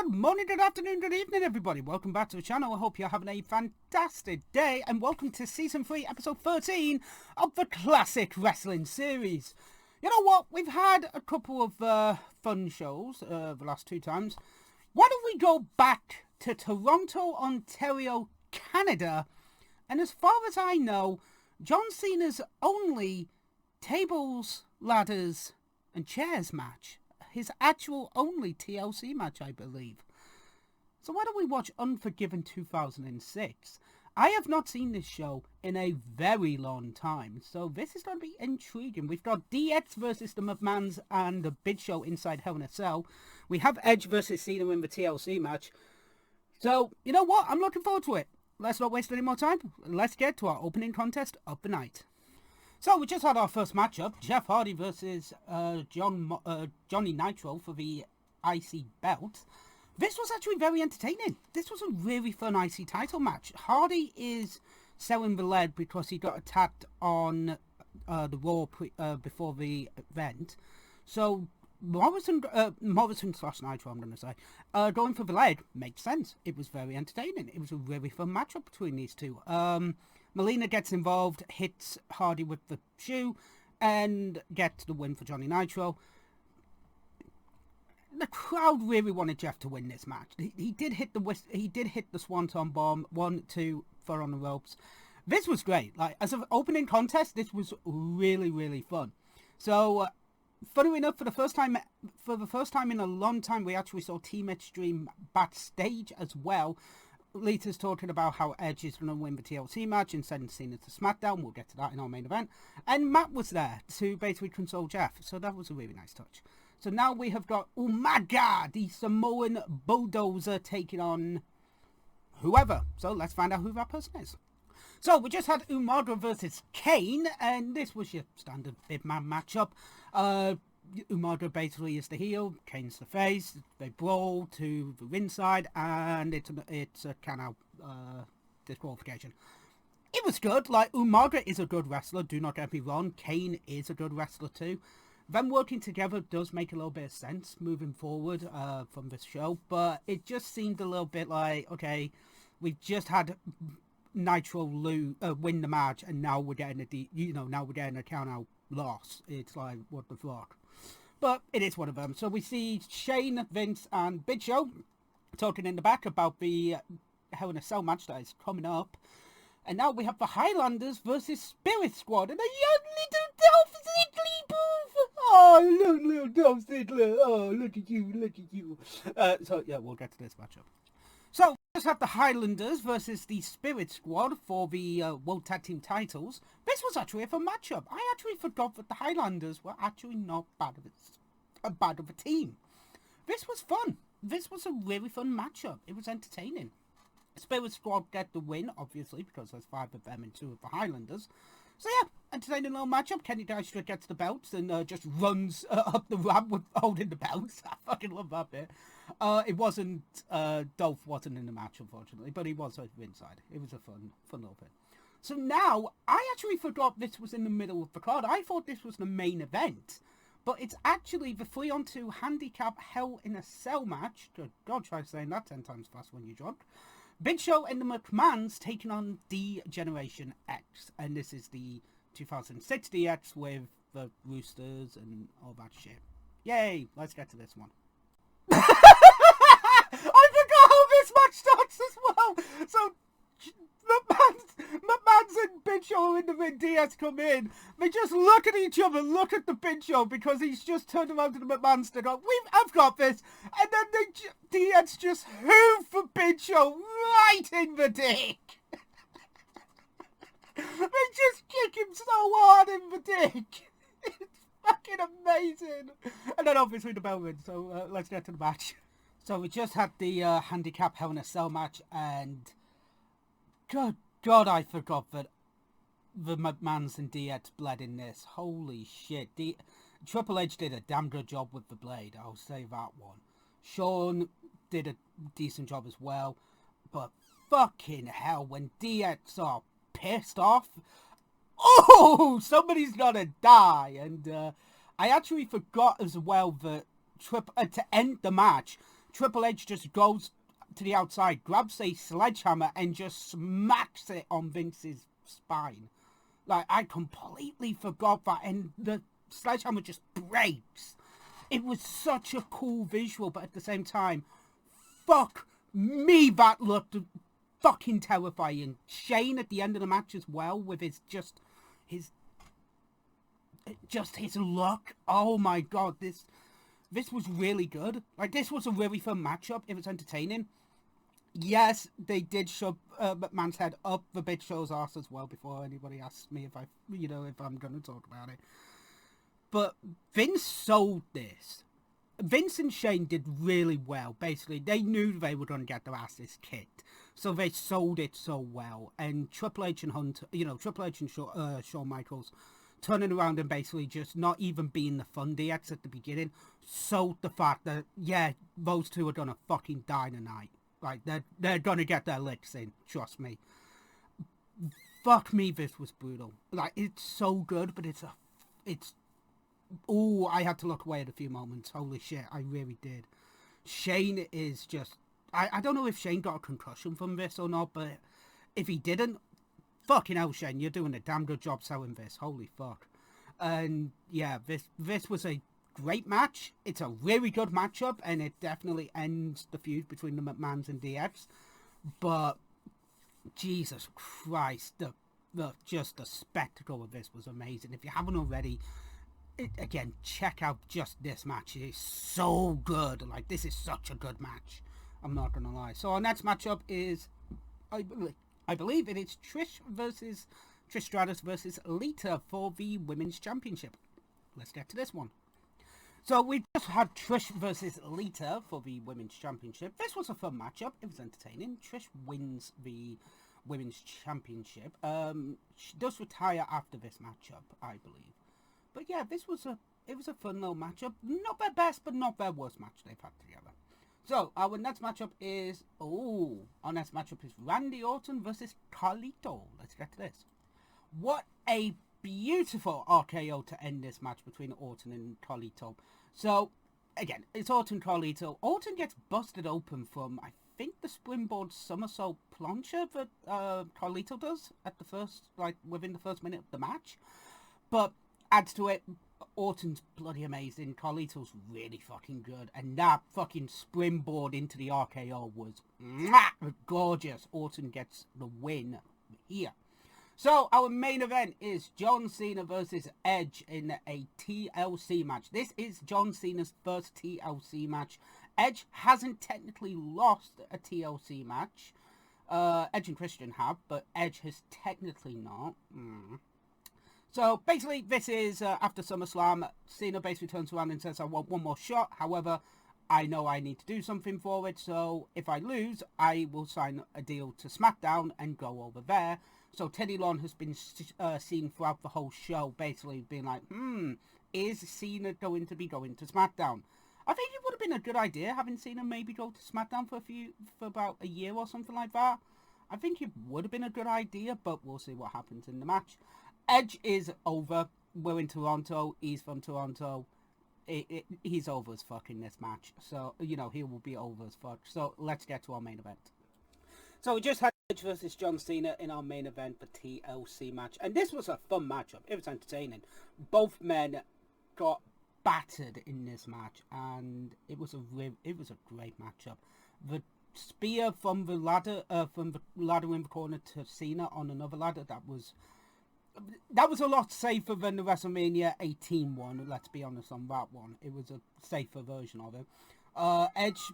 Good morning, good afternoon, good evening, everybody. Welcome back to the channel. I hope you're having a fantastic day, and welcome to Season 3, Episode 13 of the Classic Wrestling Series. You know what? We've had a couple of fun shows the last two times. Why don't we go back to Toronto, Ontario, Canada, and as far as I know, John Cena's only tables, ladders, and chairs match. His actual only TLC match, I believe. So why don't we watch Unforgiven 2006? I have not seen this show in a very long time, so this is going to be intriguing. We've got DX versus the McMahons and the Big Show inside Hell in a Cell. We have Edge versus Cena in the TLC match. So, you know what? I'm looking forward to it. Let's not waste any more time. Let's get to our opening contest of the night. So we just had our first matchup, Jeff Hardy versus Johnny Nitro for the IC belt. This was actually very entertaining. This was a really fun IC title match. Hardy is selling the lead because he got attacked on the Raw before the event. So Morrison / Nitro, I'm going to say, going for the lead makes sense. It was very entertaining. It was a really fun matchup between these two. Melina gets involved, hits Hardy with the shoe, and gets the win for Johnny Nitro. The crowd really wanted Jeff to win this match. He did hit the Swanton Bomb, 1-2 for on the ropes. This was great. Like, as an opening contest, this was really, really fun. So, funny enough, for the first time in a long time, we actually saw Team Extreme backstage as well. Lita's talking about how Edge is going to win the TLC match and send Cena to SmackDown. We'll get to that in our main event. And Matt was there to basically console Jeff. So that was a really nice touch. So now we have got Umaga, the Samoan bulldozer, taking on whoever. So let's find out who that person is. So we just had Umaga versus Kane. And this was your standard big man matchup. Umaga basically is the heel, Kane's the face. They brawl to the ringside, and it's a count-out disqualification. It was good. Like, Umaga is a good wrestler, do not get me wrong. Kane is a good wrestler too. Them working together does make a little bit of sense moving forward from this show, but it just seemed a little bit like, okay, we've just had Nitro win the match, and now we're getting a count-out loss. It's like, what the fuck? But it is one of them. So we see Shane, Vince, and Big Show talking in the back about the Hell in a Cell match that is coming up. And now we have the Highlanders versus Spirit Squad and a young little Dolph Ziggler booth. Oh, look, little Dolph Ziggler. Oh, look at you. So, yeah, we'll get to this matchup. So, we just have the Highlanders versus the Spirit Squad for the World Tag Team titles. This was actually a fun matchup. I actually forgot that the Highlanders were actually not bad of a team. This was fun. This was a really fun matchup. It was entertaining. Spirit Squad get the win, obviously, because there's 5 of them and 2 of the Highlanders. So yeah, entertaining little matchup. Kenny Dykstra gets the belts and just runs up the ramp with holding the belts. I fucking love that bit. It wasn't, Dolph wasn't in the match, unfortunately, but he was at ringside. It was a fun little bit. So now, I actually forgot this was in the middle of the card. I thought this was the main event. But it's actually the 3-on-2 handicap Hell in a Cell match. Good God, try saying that 10 times fast when you drunk. Big Show and the McMahons taking on D-Generation X. And this is the 2006 DX with the Roosters and all that shit. Yay! Let's get to this one. I forgot how this match starts as well! So, McMahon's and Big Show in the ring, DS come in. They just look at each other, look at the Big Show, because he's just turned around to the McMahons to go, I've got this. And then DS just hoof for Big Show right in the dick. They just kick him so hard in the dick. It's fucking amazing. And then obviously the bell rings, so let's get to the match. So we just had the handicap Hell in a Cell match, and good God, I forgot that the McMahons and DX bled in this. Holy shit. Triple H did a damn good job with the blade, I'll say that one. Shawn did a decent job as well. But fucking hell, when DX are pissed off, oh, somebody's gonna die. And I actually forgot as well that to end the match, Triple H just goes to the outside, grabs a sledgehammer, and just smacks it on Vince's spine. Like, I completely forgot that, and the sledgehammer just breaks. It was such a cool visual, but at the same time, fuck me, that looked fucking terrifying. Shane at the end of the match as well, with his look. Oh my god, this was really good. Like, this was a really fun matchup. It was entertaining. Yes, they did shove McMahon's head up the Big Show's arse as well before anybody asks me if I'm going to talk about it. But Vince sold this. Vince and Shane did really well. Basically, they knew they were going to get their asses kicked, so they sold it so well. And Triple H and Shawn Michaels turning around and basically just not even being the Fundiacs at the beginning sold the fact that, yeah, those two are going to fucking die tonight. Like, they're gonna get their licks in, trust me. Fuck me, this was brutal. Like, it's so good, but I had to look away at a few moments. Holy shit, I really did. Shane is just, I don't know if Shane got a concussion from this or not, but if he didn't, fucking hell, Shane, you're doing a damn good job selling this. Holy fuck. And yeah, this was a great match. It's a really good matchup, and it definitely ends the feud between the McMahons and DX. But Jesus Christ, the spectacle of this was amazing. If you haven't already, again, check out just this match. It is so good. Like, this is such a good match. I'm not gonna lie. So our next matchup is, I believe it is Trish Stratus versus Lita for the Women's Championship. Let's get to this one. So we just had Trish versus Lita for the Women's Championship. This was a fun matchup. It was entertaining. Trish wins the Women's Championship. She does retire after this matchup, I believe. But yeah, it was a fun little matchup. Not their best, but not their worst match they've had together. So our next matchup is Randy Orton versus Carlito. Let's get to this. What a beautiful RKO to end this match between Orton and Carlito. So, again, it's Orton Carlito. Orton gets busted open from, I think, the springboard somersault plancha that Carlito does at within the first minute of the match. But adds to it, Orton's bloody amazing. Carlito's really fucking good. And that fucking springboard into the RKO was gorgeous. Orton gets the win here. So, our main event is John Cena versus Edge in a TLC match. This is John Cena's first TLC match. Edge hasn't technically lost a TLC match. Edge and Christian have, but Edge has technically not. So, basically, this is after SummerSlam. Cena basically turns around and says, I want one more shot. However, I know I need to do something for it. So, if I lose, I will sign a deal to SmackDown and go over there. So Teddy Long has been seen throughout the whole show, basically being like, is Cena going to be going to SmackDown? I think it would have been a good idea having Cena maybe go to SmackDown for about a year or something like that. I think it would have been a good idea, but we'll see what happens in the match. Edge is over. We're in Toronto. He's from Toronto. He's over as fuck in this match. So, he will be over as fuck. So let's get to our main event. So we just had Edge versus John Cena in our main event, the TLC match. And this was a fun matchup. It was entertaining. Both men got battered in this match. And it was a great matchup. The spear from the ladder in the corner to Cena on another ladder, that was a lot safer than the WrestleMania 18 one. Let's be honest on that one. It was a safer version of it. Edge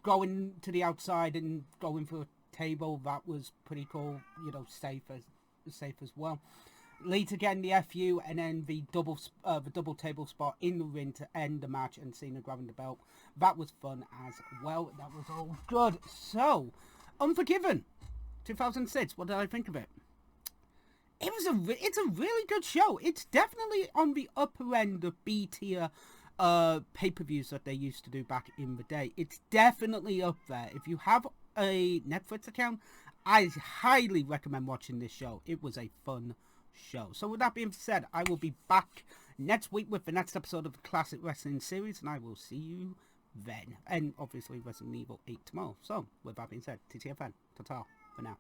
going to the outside and going for a table, that was pretty cool, safe as well. Lita getting the FU and then the double table spot in the ring to end the match and Cena grabbing the belt. That was fun as well. That was all good. So, Unforgiven 2006, what did I think of it? It's a really good show. It's definitely on the upper end of B tier pay-per-views that they used to do back in the day. It's definitely up there. If you have a Netflix account, I highly recommend watching this show. It was a fun show. So with that being said, I will be back next week with the next episode of the Classic Wrestling series, and I will see you then. And obviously Resident Evil 8 tomorrow. So, with that being said, TTFN, ta-ta, for now.